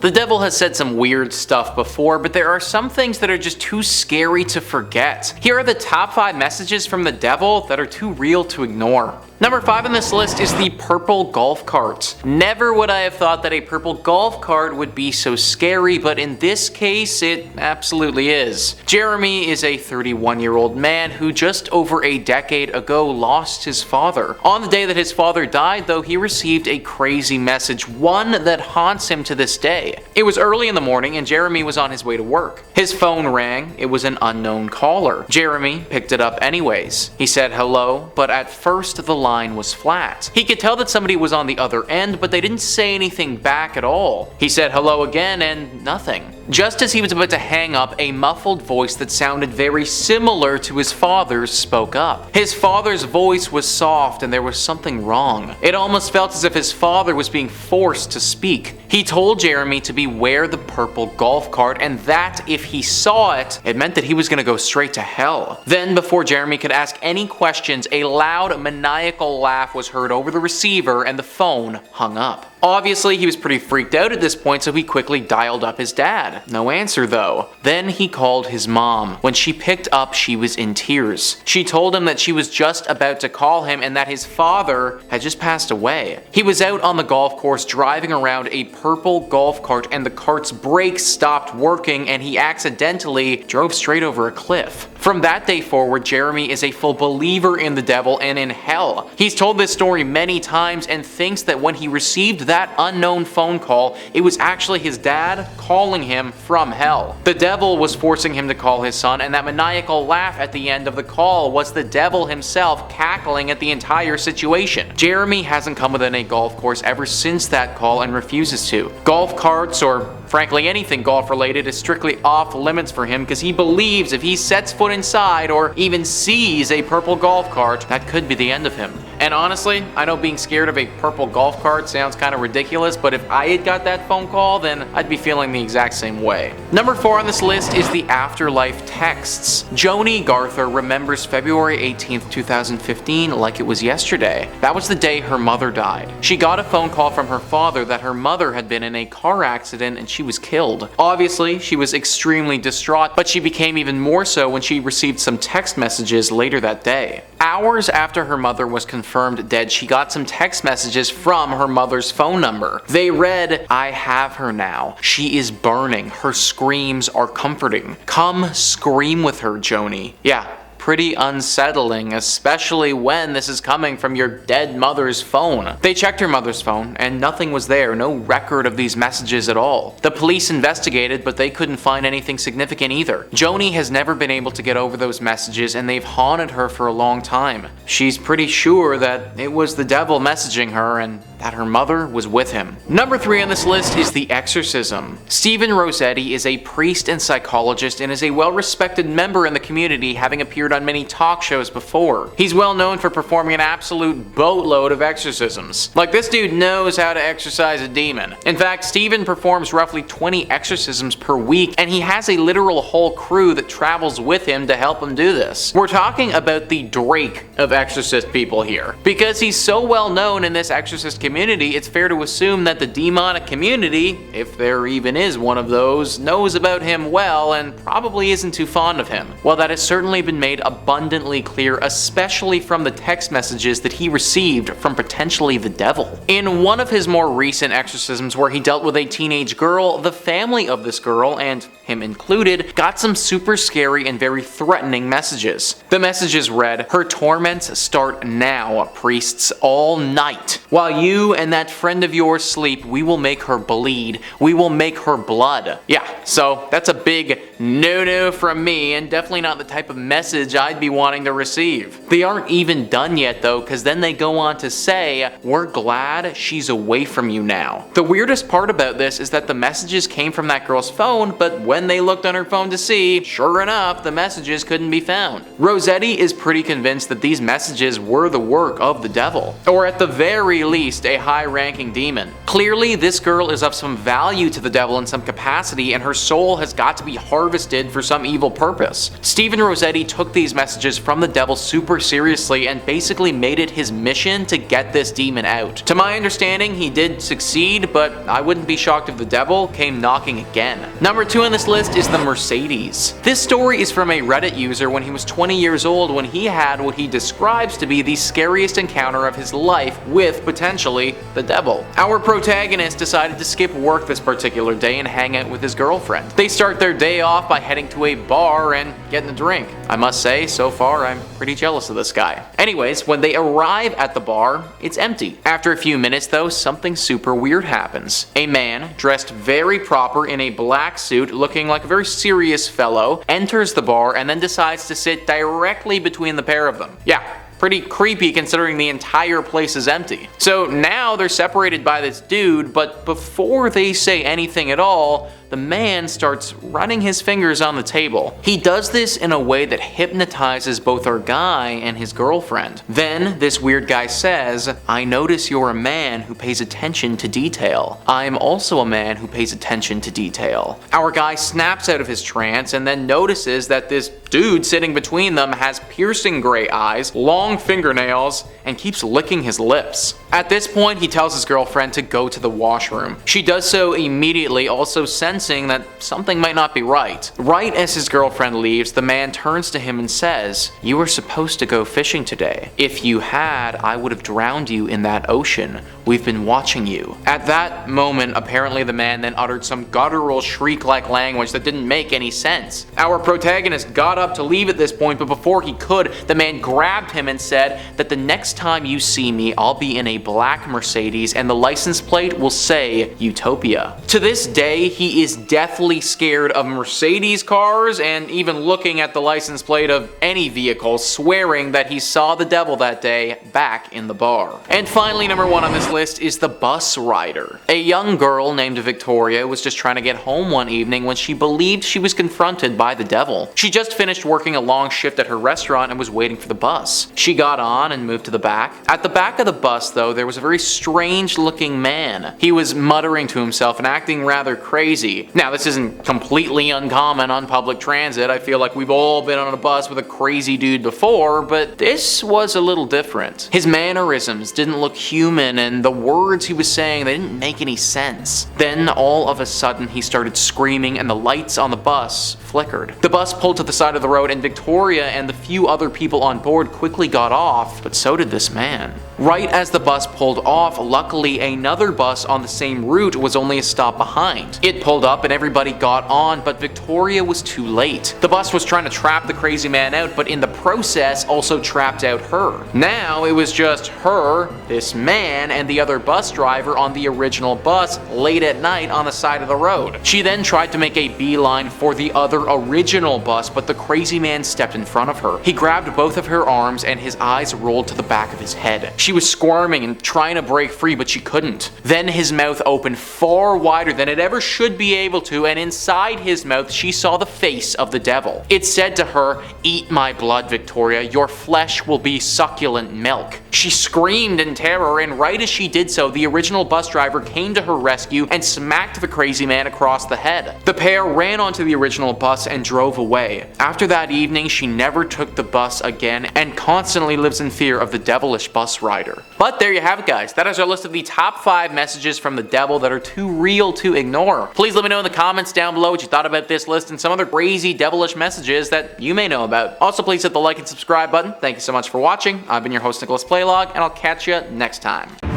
The devil has said some weird stuff before, but there are some things that are just too scary to forget. Here are the top 5 messages from the devil that are too real to ignore. Number 5 on this list is the purple golf cart. Never would I have thought that a purple golf cart would be so scary, but in this case, it absolutely is. Jeremy is a 31-year-old man who just over a decade ago lost his father. On the day that his father died, though, he received a crazy message, one that haunts him to this day. It was early in the morning and Jeremy was on his way to work. His phone rang. It was an unknown caller. Jeremy picked it up anyways. He said hello, but at first the line was flat. He could tell that somebody was on the other end, but they didn't say anything back at all. He said hello again and nothing. Just as he was about to hang up, a muffled voice that sounded very similar to his father's spoke up. His father's voice was soft and there was something wrong. It almost felt as if his father was being forced to speak. He told Jeremy to beware the purple golf cart and that if he saw it, it meant that he was going to go straight to hell. Then, before Jeremy could ask any questions, a loud, maniacal laugh was heard over the receiver and the phone hung up. Obviously, he was pretty freaked out at this point, so he quickly dialed up his dad. No answer though. Then he called his mom. When she picked up, she was in tears. She told him that she was just about to call him and that his father had just passed away. He was out on the golf course driving around a purple golf cart and the cart's brakes stopped working and he accidentally drove straight over a cliff. From that day forward, Jeremy is a full believer in the devil and in hell. He's told this story many times and thinks that when he received that unknown phone call, it was actually his dad calling him from hell. The devil was forcing him to call his son, and that maniacal laugh at the end of the call was the devil himself cackling at the entire situation. Jeremy hasn't come within a golf course ever since that call and refuses to. Golf carts, or frankly anything golf related, is strictly off limits for him because he believes if he sets foot inside or even sees a purple golf cart, that could be the end of him. And honestly, I know being scared of a purple golf cart sounds kind of ridiculous, but if I had got that phone call, then I'd be feeling the exact same way. Number 4 on this list is the Afterlife Texts. Joni Garther remembers February 18th, 2015 like it was yesterday. That was the day her mother died. She got a phone call from her father that her mother had been in a car accident and she was killed. Obviously, she was extremely distraught, but she became even more so when she received some text messages later that day. Hours after her mother was confirmed dead, she got some text messages from her mother's phone number. They read, "I have her now. She is burning. Her screams are comforting. Come scream with her, Joni." Yeah. Pretty unsettling, especially when this is coming from your dead mother's phone. They checked her mother's phone and nothing was there, no record of these messages at all. The police investigated, but they couldn't find anything significant either. Joni has never been able to get over those messages and they've haunted her for a long time. She's pretty sure that it was the devil messaging her and that her mother was with him. Number 3 on this list is the Exorcism. Stephen Rossetti is a priest and psychologist and is a well-respected member in the community, having appeared on many talk shows before. He's well known for performing an absolute boatload of exorcisms. Like, this dude knows how to exorcise a demon. In fact, Stephen performs roughly 20 exorcisms per week and he has a literal whole crew that travels with him to help him do this. We're talking about the Drake of exorcist people here. Because he's so well known in this exorcist community, it's fair to assume that the demonic community, if there even is one of those, knows about him well and probably isn't too fond of him. Well, that has certainly been made abundantly clear, especially from the text messages that he received from potentially the devil. In one of his more recent exorcisms where he dealt with a teenage girl, the family of this girl, and him included, got some super scary and very threatening messages. The messages read, "Her torments start now, priests, all night. While you and that friend of yours sleep, we will make her bleed. We will make her blood." Yeah, so that's a big no-no from me, and definitely not the type of message I'd be wanting to receive. They aren't even done yet though, because then they go on to say, "We're glad she's away from you now." The weirdest part about this is that the messages came from that girl's phone, but when they looked on her phone to see, sure enough, the messages couldn't be found. Rossetti is pretty convinced that these messages were the work of the devil, or at the very least, a high-ranking demon. Clearly, this girl is of some value to the devil in some capacity, and her soul has got to be harvested for some evil purpose. Stephen Rossetti took these messages from the devil super seriously and basically made it his mission to get this demon out. To my understanding, he did succeed, but I wouldn't be shocked if the devil came knocking again. Number 2 on this list is the Mercedes. This story is from a Reddit user when he was 20 years old, when he had what he describes to be the scariest encounter of his life with, potentially, the devil. Our protagonist decided to skip work this particular day and hang out with his girlfriend. They start their day off by heading to a bar and getting a drink. I must say, so far I'm pretty jealous of this guy. Anyways, when they arrive at the bar, it's empty. After a few minutes though, something super weird happens. A man, dressed very proper in a black suit, looking like a very serious fellow, enters the bar and then decides to sit directly between the pair of them. Yeah, pretty creepy considering the entire place is empty. So now they're separated by this dude, but before they say anything at all, the man starts running his fingers on the table. He does this in a way that hypnotizes both our guy and his girlfriend. Then this weird guy says, "I notice you're a man who pays attention to detail. I'm also a man who pays attention to detail." Our guy snaps out of his trance and then notices that this dude sitting between them has piercing gray eyes, long fingernails, and keeps licking his lips. At this point, he tells his girlfriend to go to the washroom. She does so immediately, also sensing that something might not be right. Right as his girlfriend leaves, the man turns to him and says, "You were supposed to go fishing today. If you had, I would have drowned you in that ocean. We've been watching you." At that moment, apparently the man then uttered some guttural shriek-like language that didn't make any sense. Our protagonist got up to leave at this point, but before he could, the man grabbed him and said that the next time you see me, I'll be in a black Mercedes and the license plate will say Utopia. To this day, he is deathly scared of Mercedes cars and even looking at the license plate of any vehicle, swearing that he saw the devil that day back in the bar. And finally, number 1 on this list is the bus rider. A young girl named Victoria was just trying to get home one evening when she believed she was confronted by the devil. She just finished working a long shift at her restaurant and was waiting for the bus. She got on and moved to the back. At the back of the bus though, there was a very strange looking man. He was muttering to himself and acting rather crazy. Now, this isn't completely uncommon on public transit. I feel like we've all been on a bus with a crazy dude before, but this was a little different. His mannerisms didn't look human, and the words he was saying, they didn't make any sense. Then, all of a sudden, he started screaming and the lights on the bus flickered. The bus pulled to the side of the road and Victoria and the few other people on board quickly got off, but so did this man. Right as the bus pulled off, luckily another bus on the same route was only a stop behind. It pulled up and everybody got on, but Victoria was too late. The bus was trying to trap the crazy man out, but in the process also trapped out her. Now it was just her, this man, and the other bus driver on the original bus late at night on the side of the road. She then tried to make a beeline for the other original bus, but the crazy man stepped in front of her. He grabbed both of her arms and his eyes rolled to the back of his head. She was squirming and trying to break free, but she couldn't. Then his mouth opened far wider than it ever should be able to, and inside his mouth she saw the face of the devil. It said to her, "Eat my blood, Victoria. Your flesh will be succulent milk." She screamed in terror, and right as she did so, the original bus driver came to her rescue and smacked the crazy man across the head. The pair ran onto the original bus and drove away. After that evening, she never took the bus again and constantly lives in fear of the devilish bus rider. But there you have it, guys. That is our list of the top 5 messages from the devil that are too real to ignore. Please let me know in the comments down below what you thought about this list and some other crazy devilish messages that you may know about. Also, please hit the like and subscribe button. Thank you so much for watching. I've been your host, Nicholas Playlog, and I'll catch you next time.